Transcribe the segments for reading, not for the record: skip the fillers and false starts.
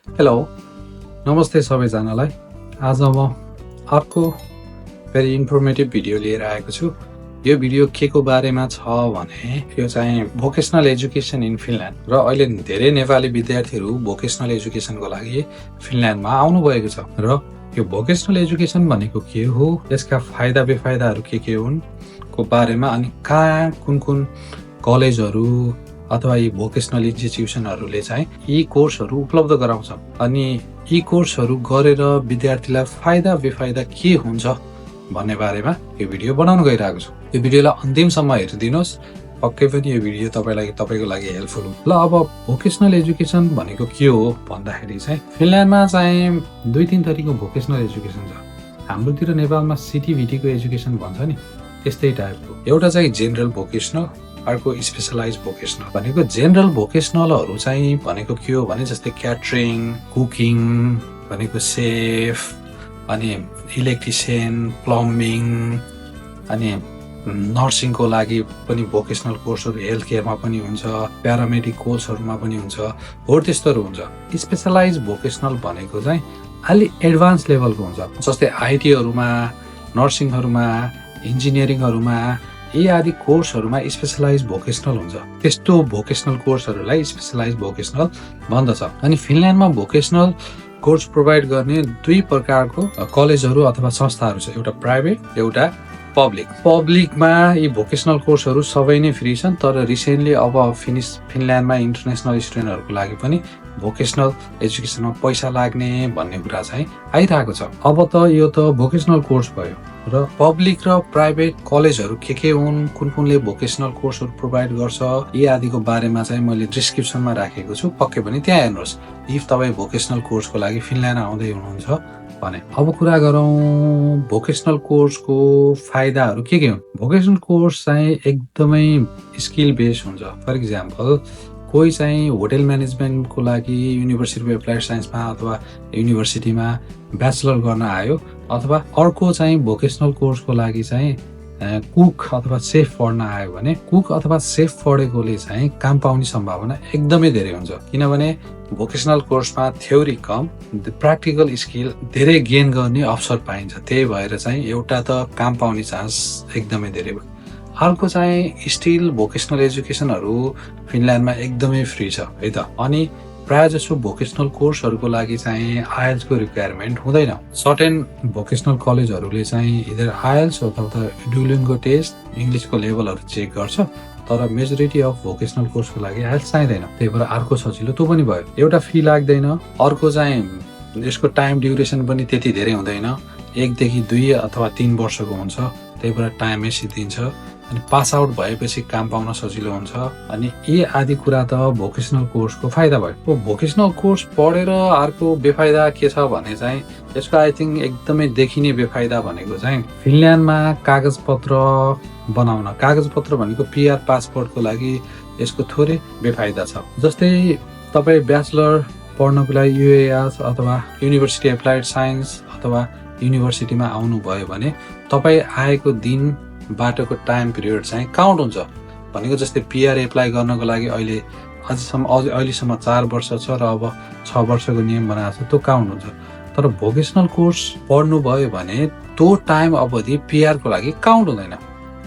Hello नमस्ते सबैजनालाई। आज म अर्को भेरी इन्फर्मेटिभ भिडियो लिएर आएको छु। यो भिडियो के को बारेमा छ भने यो चाहिँ भोकेसनल एजुकेसन इन फिनल्यान्ड र अहिले धेरै नेपाली विद्यार्थीहरू भोकेसनल एजुकेसनको लागि फिनल्यान्डमा आउनु भएको छ। र यो भोकेसनल एजुकेसन भनेको के हो, यसका फाइदा बेफाइदाहरू के हुन् को बारेमा, अनि कहाँ कुन कलेजहरू अथवा यी भोकेसनल इन्स्टिट्युसनहरूले चाहिँ यी कोर्सहरू उपलब्ध गराउँछन्, अनि यी कोर्सहरू गरेर विद्यार्थीलाई फाइदा बेफाइदा के हुन्छ भन्ने बारेमा यो भिडियो बनाउन गइरहेको छु। यो भिडियोलाई अन्तिमसम्म हेरिदिनुहोस्, पक्कै पनि यो भिडियो तपाईँको लागि हेल्पफुल हो। ल अब भोकेसनल एजुकेसन भनेको के हो भन्दाखेरि चाहिँ फिनल्यान्डमा चाहिँ 2-3 थरीको भोकेसनल एजुकेसन छ। हाम्रोतिर नेपालमा सिटिभिटीको एजुकेसन भन्छ नि, त्यस्तै टाइपको। एउटा चाहिँ जेनरल भोकेसनल, अर्को स्पेसलाइज भोकेसनल। भनेको जेनरल भोकेसनलहरू चाहिँ भनेको के हो भने जस्तै क्याटरिङ, कुकिङ, भनेको सेफ, अनि इलेक्ट्रिसियन, प्लम्बिङ, अनि नर्सिङको लागि पनि भोकेसनल कोर्सहरू, हेल्थ केयरमा पनि हुन्छ, प्यारामेडिक कोर्सहरूमा पनि हुन्छ, हो त्यस्तोहरू हुन्छ। स्पेसलाइज भोकेसनल भनेको चाहिँ अलि एडभान्स लेभलको हुन्छ, जस्तै आइटीहरूमा, नर्सिङहरूमा, इन्जिनियरिङहरूमा, यी आदि कोर्सहरूमा स्पेसलाइज भोकेसनल हुन्छ। त्यस्तो भोकेसनल कोर्सहरूलाई स्पेसलाइज भोकेसनल भन्दछ। अनि फिनल्यान्डमा भोकेसनल कोर्स प्रोभाइड गर्ने 2 प्रकारको कलेजहरू अथवा संस्थाहरू छ, एउटा प्राइभेट, एउटा पब्लिक। पब्लिकमा यी भोकेसनल कोर्सहरू सबै नै फ्री छन्, तर रिसेन्टली अब फिनल्यान्डमा इन्टरनेसनल स्टुडेन्टहरूको लागि पनि भोकेसनल एजुकेसनमा पैसा लाग्ने भन्ने कुरा चाहिँ आइरहेको छ। अब त यो त भोकेसनल कोर्स भयो, र पब्लिक र प्राइभेट कलेजहरू के हुन्, कुनले भोकेसनल कोर्सहरू प्रोभाइड गर्छ, यी आदिको बारेमा चाहिँ मैले डिस्क्रिप्सनमा राखेको छु, पक्कै पनि त्यहाँ हेर्नुहोस् इफ तपाईँ भोकेसनल कोर्सको लागि फिनल्यान्ड आउँदै हुनुहुन्छ भने। अब कुरा गरौँ भोकेसनल कोर्सको फाइदाहरू के हुन्। भोकेसनल कोर्स चाहिँ एकदमै स्किल बेस्ड हुन्छ। फर इक्जाम्पल कोही चाहिँ होटल म्यानेजमेन्टको लागि युनिभर्सिटी अफ एप्लाइड साइन्समा अथवा युनिभर्सिटीमा ब्याचलर गर्न आयो, अथवा अर्को चाहिँ भोकेसनल कोर्सको लागि चाहिँ कुक अथवा सेफ पढ्न आयो भने कुक अथवा सेफ पढेकोले चाहिँ काम पाउने सम्भावना एकदमै धेरै हुन्छ। किनभने भोकेसनल कोर्समा थ्योरी कम, प्र्याक्टिकल स्किल धेरै गेन गर्ने अवसर पाइन्छ। त्यही भएर चाहिँ एउटा त काम पाउने चान्स एकदमै धेरै भयो। अर्को चाहिँ स्टिल भोकेसनल एजुकेसनहरू फिनल्यान्डमा एकदमै फ्री छ है त। अनि प्रायः जसो भोकेसनल कोर्सहरूको लागि चाहिँ आइएल्सको रिक्वायरमेन्ट हुँदैन। सर्टेन भोकेसनल कलेजहरूले चाहिँ इदर आइएल्स अथवा डुलिङ्गो टेस्ट, इङ्ग्लिसको लेभलहरू चेक गर्छ, तर मेजोरिटी अफ भोकेसनल कोर्सको लागि आइएल्स चाहिँदैन। त्यही भएर अर्को सजिलो त्यो पनि भयो, एउटा फी लाग्दैन। अर्को चाहिँ यसको टाइम ड्युरेसन पनि त्यति धेरै हुँदैन, 1 देखि 2 अथवा 3 वर्षको हुन्छ, त्यही भएर टाइमै सिद्धिन्छ। अनि पास आउट भएपछि काम पाउन सजिलो हुन्छ। अनि यी आदि कुरा त भोकेसनल कोर्सको फाइदा भयो। भोकेसनल कोर्स पढेर अर्को बेफाइदा के छ भने चाहिँ यसको आई थिङ्क एकदमै देखिने बेफाइदा भनेको चाहिँ फिनल्यान्डमा कागजपत्र बनाउन, कागजपत्र भनेको पिआर पासपोर्टको लागि यसको थोरै बेफाइदा छ। जस्तै तपाईँ ब्याचलर पढ्नको लागि युएएस अथवा युनिभर्सिटी एप्लाइड साइन्स अथवा युनिभर्सिटीमा आउनुभयो भने तपाईँ आएको दिन बाटोको टाइम पिरियड चाहिँ काउन्ट हुन्छ। भनेको जस्तै पिआर एप्लाई गर्नको लागि अहिलेसम्म 4 वर्ष छ र अब 6 वर्षको नियम बनाएको छ, त्यो काउन्ट हुन्छ। तर भोकेसनल कोर्स पढ्नुभयो भने त्यो टाइम अवधि पिआरको लागि काउन्ट हुँदैन।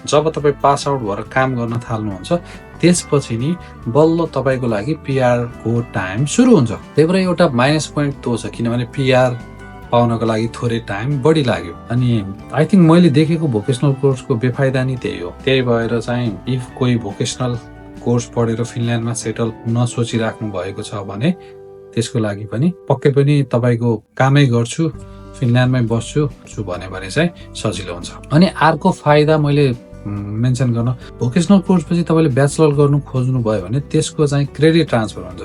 जब तपाईँ पास आउट भएर काम गर्न थाल्नुहुन्छ त्यसपछि नि बल्ल तपाईँको लागि पिआरको टाइम सुरु हुन्छ। त्यही भएर एउटा माइनस पोइन्ट त्यो छ, किनभने पिआर पाउनको लागि थोरै टाइम बढी लाग्यो। अनि आई थिङ्क मैले देखेको भोकेसनल कोर्सको बेफाइदा नि त्यही हो। त्यही भएर चाहिँ इफ कोही भोकेसनल कोर्स पढेर फिनल्यान्डमा सेटल हुन सोचिराख्नु भएको छ भने त्यसको लागि पनि पक्कै पनि तपाईँको कामै गर्छु, फिनल्यान्डमै बस्छु भने चाहिँ सजिलो हुन्छ। अनि अर्को फाइदा मैले मेन्सन गर्न, भोकेसनल कोर्सपछि तपाईँले ब्याचलर गर्नु खोज्नु भयो भने त्यसको चाहिँ क्रेडिट ट्रान्सफर हुन्छ।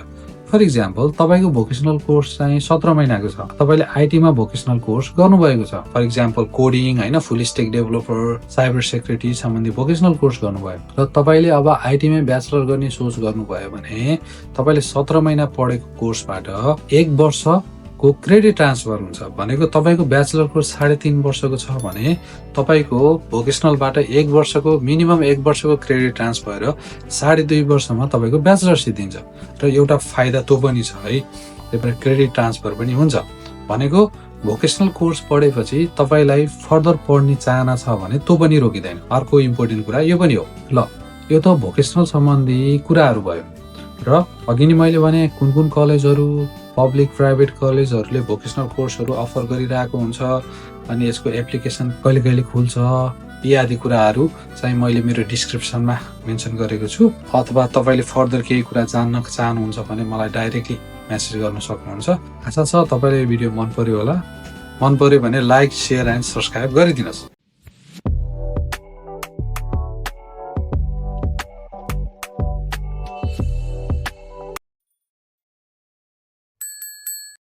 फर इक्जाम्पल तपाईँको भोकेसनल कोर्स चाहिँ 17 महिनाको छ, तपाईँले आइटीमा भोकेसनल कोर्स गर्नुभएको छ, फर इक्जाम्पल कोडिङ होइन, full stack developer, cyber security सम्बन्धी भोकेसनल कोर्स गर्नुभयो र तपाईँले अब आइटीमै ब्याचलर गर्ने सोच गर्नुभयो भने तपाईँले 17 महिना पढेको कोर्सबाट 1 वर्षको क्रेडिट ट्रान्सफर हुन्छ। भनेको तपाईँको ब्याचलर कोर्स 3.5 वर्षको छ भने तपाईँको भोकेसनलबाट 1 वर्षको मिनिमम 1 वर्षको क्रेडिट ट्रान्सफर भएर 2.5 वर्षमा तपाईँको ब्याचलर सिद्धिन्छ। र एउटा फाइदा त्यो पनि छ है, त्यसबाट क्रेडिट ट्रान्सफर पनि हुन्छ। भनेको भोकेसनल कोर्स पढेपछि तपाईँलाई फर्दर पढ्ने चाहना छ भने त्यो पनि रोकिँदैन। अर्को इम्पोर्टेन्ट कुरा यो पनि हो। ल यो त भोकेसनल सम्बन्धी कुराहरू भयो र अघि नै मैले भने कुन कलेजहरू पब्लिक प्राइभेट कलेजहरूले भोकेसनल कोर्सहरू अफर गरिरहेको हुन्छ अनि यसको एप्लिकेसन कहिले खुल्छ यी आदि कुराहरू चाहिँ मैले मेरो डिस्क्रिप्सनमा मेन्सन गरेको छु। अथवा तपाईँले फर्दर केही कुरा जान्न चाहनुहुन्छ भने मलाई डाइरेक्टली मेसेज गर्न सक्नुहुन्छ। आशा छ तपाईँलाई यो भिडियो मन पर्यो होला। मन पर्यो भने लाइक, सेयर एन्ड सब्सक्राइब गरिदिनुहोस्।